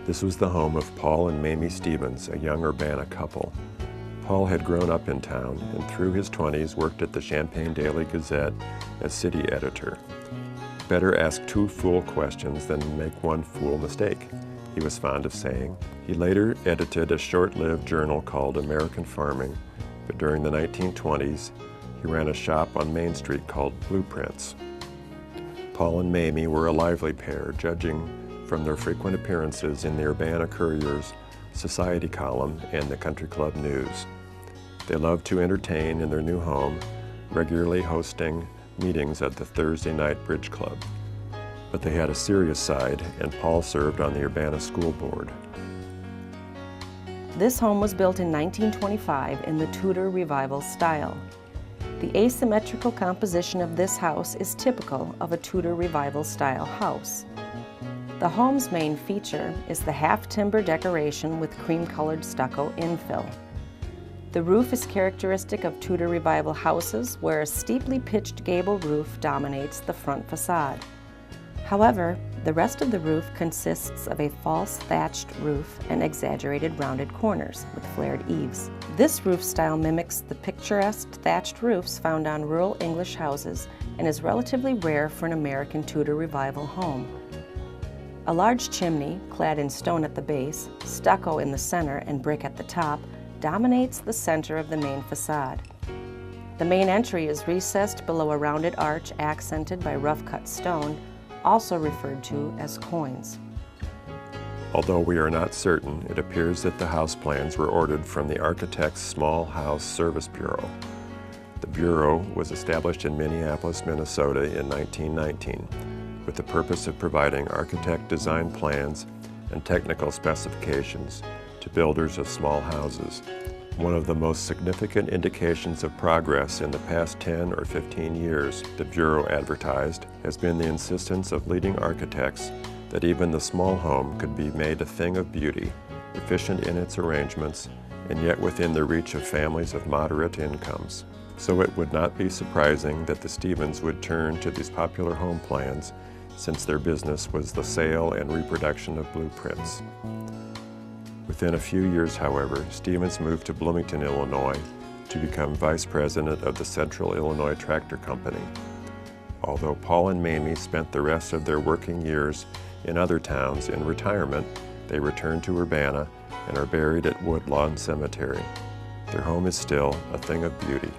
This was the home of Paul and Mamie Stevens, a young Urbana couple. Paul had grown up in town and through his 20s worked at the Champaign Daily Gazette as city editor. Better ask two fool questions than make one fool mistake, he was fond of saying. He later edited a short-lived journal called American Farming, but during the 1920s, he ran a shop on Main Street called Blueprints. Paul and Mamie were a lively pair, judging from their frequent appearances in the Urbana Courier's society column and the Country Club News. They loved to entertain in their new home, regularly hosting meetings at the Thursday night bridge club. But they had a serious side, and Paul served on the Urbana School Board. This home was built in 1925 in the Tudor Revival style. The asymmetrical composition of this house is typical of a Tudor Revival style house. The home's main feature is the half-timber decoration with cream-colored stucco infill. The roof is characteristic of Tudor Revival houses where a steeply pitched gable roof dominates the front facade. However, the rest of the roof consists of a false thatched roof and exaggerated rounded corners with flared eaves. This roof style mimics the picturesque thatched roofs found on rural English houses and is relatively rare for an American Tudor Revival home. A large chimney, clad in stone at the base, stucco in the center, and brick at the top, dominates the center of the main facade. The main entry is recessed below a rounded arch accented by rough-cut stone, also referred to as coins. Although we are not certain, it appears that the house plans were ordered from the Architects' Small House Service Bureau. The Bureau was established in Minneapolis, Minnesota in 1919 with the purpose of providing architect design plans and technical specifications to builders of small houses. One of the most significant indications of progress in the past 10 or 15 years, the Bureau advertised, has been the insistence of leading architects that even the small home could be made a thing of beauty, efficient in its arrangements, and yet within the reach of families of moderate incomes. So it would not be surprising that the Stevens would turn to these popular home plans since their business was the sale and reproduction of blueprints. Within a few years, however, Stevens moved to Bloomington, Illinois to become vice president of the Central Illinois Tractor Company. Although Paul and Mamie spent the rest of their working years in other towns in retirement, they returned to Urbana and are buried at Woodlawn Cemetery. Their home is still a thing of beauty.